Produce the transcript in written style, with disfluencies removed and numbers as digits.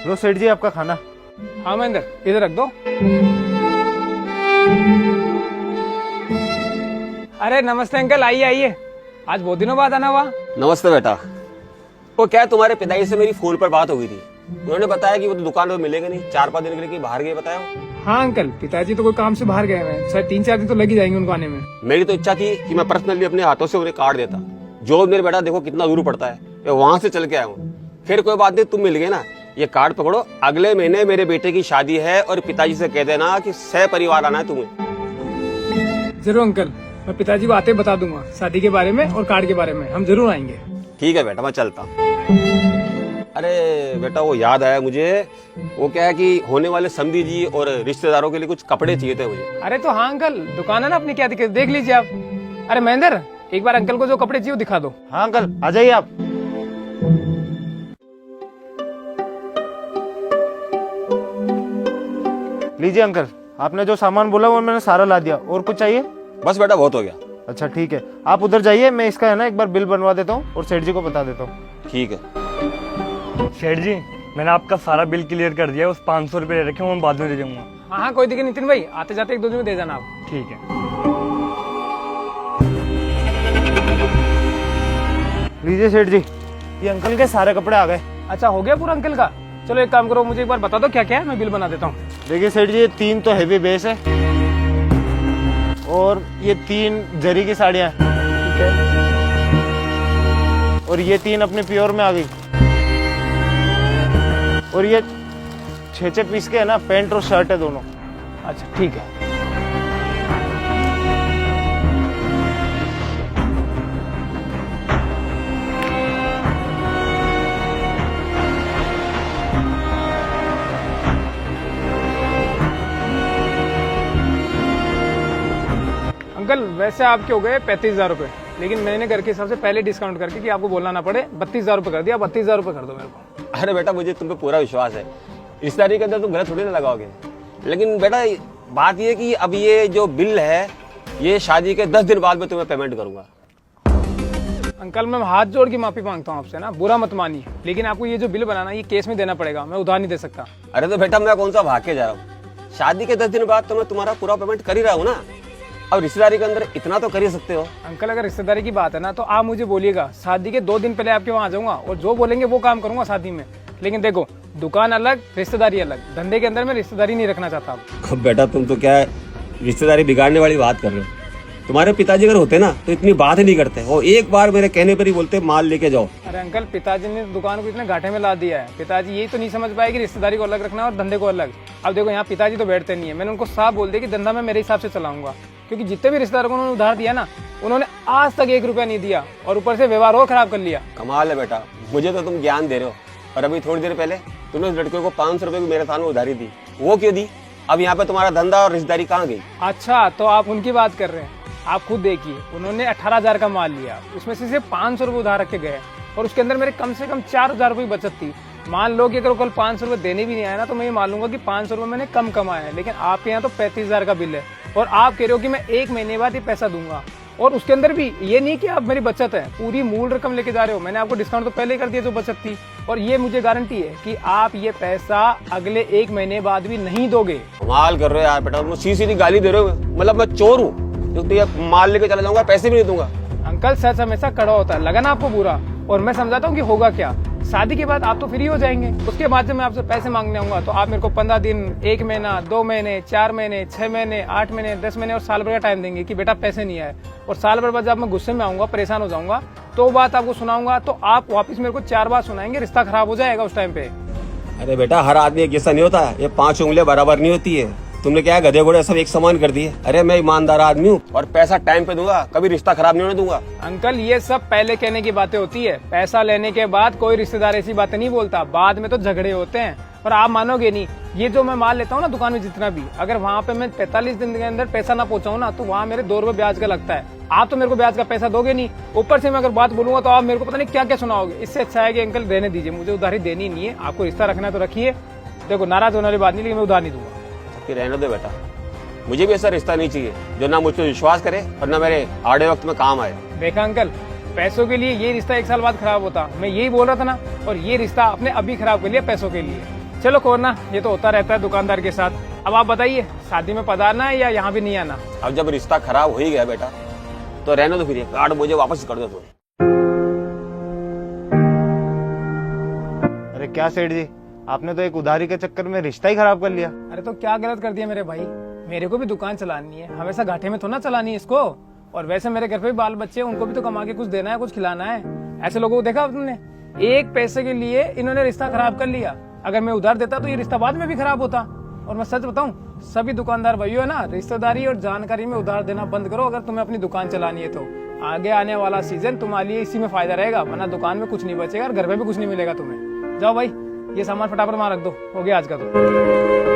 लो सेठ जी आपका खाना। हाँ महेंद्र, इधर रख दो। अरे नमस्ते अंकल, आइए आइए, आज बहुत दिनों बाद आना हुआ। नमस्ते बेटा। वो क्या है, तुम्हारे पिताजी से मेरी फोन पर बात हो गई थी। उन्होंने बताया कि वो तो दुकान पर मिलेंगे नहीं, 4-5 दिन के लिए कि बाहर गए बताया। हाँ अंकल, पिताजी तो कोई काम से बाहर गए हैं, शायद 3-4 दिन तो लग ही जाएंगे उनको आने में। मेरी तो इच्छा थी कि मैं पर्सनली अपने हाथों से उन्हें काट देता। जो मेरे बेटा देखो कितना दूर पड़ता है, मैं वहां से चल के आया हूँ। फिर कोई बात नहीं, तुम मिल गए ना, ये कार्ड पकड़ो, अगले महीने मेरे बेटे की शादी है और पिताजी से कह देना कि सह परिवार आना है तुम्हें। जरूर अंकल, मैं पिताजी को आते ही बता दूंगा शादी के बारे में और कार्ड के बारे में, हम जरूर आएंगे। ठीक है बेटा, मैं चलता हूँ। अरे बेटा वो याद आया मुझे, वो क्या है कि होने वाले समधी जी और रिश्तेदारों के लिए कुछ कपड़े चाहिए थे मुझे। अरे तो हाँ अंकल, दुकान है ना अपनी, क्या दिक्कत, देख लीजिए आप। अरे महेंद्र, एक बार अंकल को जो कपड़े चाहिए वो दिखा दो। हाँ अंकल आ जाइए आप। लीजिए अंकल, आपने जो सामान बोला वो मैंने सारा ला दिया। और कुछ चाहिए? बस बेटा बहुत हो गया। अच्छा ठीक है, आप उधर जाइए, मैं इसका है ना एक बार बिल बनवा देता हूँ और सेठ जी को बता देता हूँ। ठीक है। सेठ जी, मैंने आपका सारा बिल क्लियर कर दिया, उस 500 रुपये रखे मैं बाद में दे दूंगा। हाँ हाँ कोई दिक्कत नहीं नितिन भाई, आते जाते 1-2 दिन में दे जाना आप। ठीक है। लीजिए सेठ जी, ये अंकल के सारे कपड़े आ गए। अच्छा हो गया पूरा अंकल का? चलो एक काम करो, मुझे एक बार बता दो क्या क्या है, मैं बिल बना देता हूँ। देखिए सेठ जी, ये 3 तो हैवी बेस है और ये 3 जरी की साड़ियाँ हैं। ठीक है। और ये 3 अपने प्योर में आ गई। और ये 6 पीस के है ना, पैंट और शर्ट है दोनों। अच्छा ठीक है। अंकल वैसे आपके हो गए 35,000 रुपये, लेकिन मैंने घर के हिसाब से पहले डिस्काउंट करके कि आपको बोलना ना पड़े 32,000 रुपये कर दिया। 32,000 रुपये कर दो मेरे को। अरे बेटा मुझे तुम पे पूरा विश्वास है, इस तारीख के अंदर तुम गलत थोड़ी ना लगाओगे। लेकिन बेटा बात ये कि अब ये जो बिल है ये शादी के 10 दिन बाद में तुम्हें पेमेंट करूंगा। अंकल मैं हाथ जोड़ के माफी मांगता हूँ आपसे ना, बुरा मत मानिए, लेकिन आपको ये जो बिल बनाना ये केस में देना पड़ेगा, मैं उधार नहीं दे सकता। अरे तो बेटा मैं कौन सा भाग के जा रहा हूँ, शादी के 10 दिन बाद तो मैं तुम्हारा पूरा पेमेंट कर ही रहा हूँ ना। अब रिश्तेदारी के अंदर इतना तो कर ही सकते हो। अंकल अगर रिश्तेदारी की बात है ना तो आप मुझे बोलिएगा, शादी के 2 दिन पहले आपके वहाँ आ जाऊंगा और जो बोलेंगे वो काम करूंगा शादी में। लेकिन देखो, दुकान अलग रिश्तेदारी अलग, धंधे के अंदर मैं रिश्तेदारी नहीं रखना चाहता। अब बेटा तुम तो क्या है रिश्तेदारी बिगाड़ने वाली बात कर रहे हो। तुम्हारे पिताजी अगर होते ना तो इतनी बात ही नहीं करते, वो एक बार मेरे कहने पर ही बोलते माल लेके जाओ। अरे अंकल पिताजी ने दुकान को इतने घाटे में ला दिया है, पिताजी यही तो नहीं समझ पाए कि रिश्तेदारी को अलग रखना और धंधे को अलग। अब देखो यहाँ पिताजी तो बैठते नहीं है, मैंने उनको साफ बोल दिया कि धंधा मैं मेरे हिसाब से चलाऊंगा, क्योंकि जितने भी रिश्तेदारों को उन्होंने उधार दिया ना उन्होंने आज तक 1 रुपया नहीं दिया और ऊपर से व्यवहार और खराब कर लिया। कमाल है बेटा, मुझे तो तुम ज्ञान दे रहे हो और अभी थोड़ी देर पहले तुमने उस लड़के को 500 रुपए की मेरे सामने उधारी दी, वो क्यों दी? अब यहाँ पे तुम्हारा धंधा और रिश्तेदारी कहाँ गई? अच्छा तो आप उनकी बात कर रहे हैं, आप खुद देखिए उन्होंने 18,000 का माल लिया, उसमें से सिर्फ 500 रुपये उधार रख के गए और उसके अंदर मेरे कम से कम 4,000 रुपये बचत थी। मान लो कि अगर कल 500 रुपये देने भी नहीं आया ना तो मैं ये मान लूंगा कि 500 रुपये मैंने कम कमाया है, लेकिन आपके यहाँ तो 35,000 का बिल है और आप कह रहे हो कि मैं 1 महीने बाद ये पैसा दूंगा। और उसके अंदर भी ये नहीं कि आप मेरी बचत है पूरी मूल रकम लेके जा रहे हो, मैंने आपको डिस्काउंट तो पहले ही कर दिया जो बचत थी, और ये मुझे गारंटी है कि आप ये पैसा अगले 1 महीने बाद भी नहीं दोगे। कमाल कर रहे हो यार बेटा, तुम सीधी गाली दे रहे हो, मतलब मैं चोर हूँ जो तो ये माल लेके चला जाऊंगा, पैसे भी नहीं दूंगा। अंकल सच हमेशा कड़ा होता है, लगा ना आपको बुरा, और मैं समझाता हूँ कि होगा क्या। शादी के बाद आप तो फ्री हो जाएंगे, उसके बाद जब मैं आपसे पैसे मांगने आऊंगा तो आप मेरे को 15 दिन, 1 महीना, 2 महीने, 4 महीने, 6 महीने, 8 महीने, 10 महीने और साल भर का टाइम देंगे कि बेटा पैसे नहीं आए। और साल भर बाद जब मैं गुस्से में आऊंगा, परेशान हो जाऊंगा, तो बात आपको सुनाऊंगा तो आप वापस मेरे को 4 बार सुनाएंगे, रिश्ता खराब हो जाएगा उस टाइम पे। अरे बेटा हर आदमी एक जैसा नहीं होता, ये 5 उंगलियां बराबर नहीं होती है। तुमने क्या गधे घोड़े सब एक समान कर दिए। अरे मैं ईमानदार आदमी हूँ और पैसा टाइम पे दूंगा, कभी रिश्ता खराब नहीं होने दूंगा। अंकल ये सब पहले कहने की बातें होती है, पैसा लेने के बाद कोई रिश्तेदार ऐसी बातें नहीं बोलता, बाद में तो झगड़े होते हैं। और आप मानोगे नहीं, ये जो मैं माल लेता हूँ ना दुकान में जितना भी, अगर वहाँ पे मैं 45 दिन के अंदर पैसा ना पहुँचाऊँ ना तो वहाँ मेरे 2 रुपए ब्याज का लगता है। आप तो मेरे को ब्याज का पैसा दोगे नहीं, ऊपर से मैं अगर बात बोलूंगा तो आप मेरे को पता नहीं क्या क्या सुनाओगे। इससे अच्छा है कि अंकल रहने दीजिए, मुझे उधारी देनी नहीं है, आपको रिश्ता रखना है तो रखिए। देखो नाराज होने वाली बात नहीं, लेकिन मैं उधार नहीं दूंगा। फिर रहने दो बेटा, मुझे भी ऐसा रिश्ता नहीं चाहिए जो ना मुझ पर विश्वास करे और ना मेरे आड़े वक्त में काम आए। देखा अंकल, पैसों के लिए ये रिश्ता 1 साल बाद खराब होता, मैं यही बोल रहा था ना, और ये रिश्ता आपने अभी खराब कर लिया पैसों के लिए। चलो कोरना, ये तो होता रहता है दुकानदार के साथ। अब आप बताइए, शादी में पधारना है या यहाँ भी नहीं आना? अब जब रिश्ता खराब हो ही गया बेटा, तो रहने दो, फिर ये कार्ड मुझे वापस कर दो तुम। अरे क्या सेठ जी, आपने तो एक उधारी के चक्कर में रिश्ता ही खराब कर लिया। अरे तो क्या गलत कर दिया मेरे भाई? मेरे को भी दुकान चलानी है, हमेशा घाटे में तो ना चलानी है इसको। और वैसे मेरे घर पे भी बाल बच्चे हैं, उनको भी तो कमा के कुछ देना है, कुछ खिलाना है। ऐसे लोगों को देखा तुमने? एक पैसे के लिए इन्होंने रिश्ता खराब कर लिया। अगर मैं उधार देता तो ये रिश्ता बाद में भी खराब होता। और मैं सच बताऊं, सभी दुकानदार भाइयों है ना, रिश्तेदारी और जानकारी में उधार देना बंद करो अगर तुम्हें अपनी दुकान चलानी है तो। आगे आने वाला सीजन तुम्हारे लिए इसी में फायदा रहेगा, वरना दुकान में कुछ नहीं बचेगा और घर पे भी कुछ नहीं मिलेगा तुम्हें। जाओ भाई, ये सामान फटाफट वहां रख दो, हो गया आज का तो।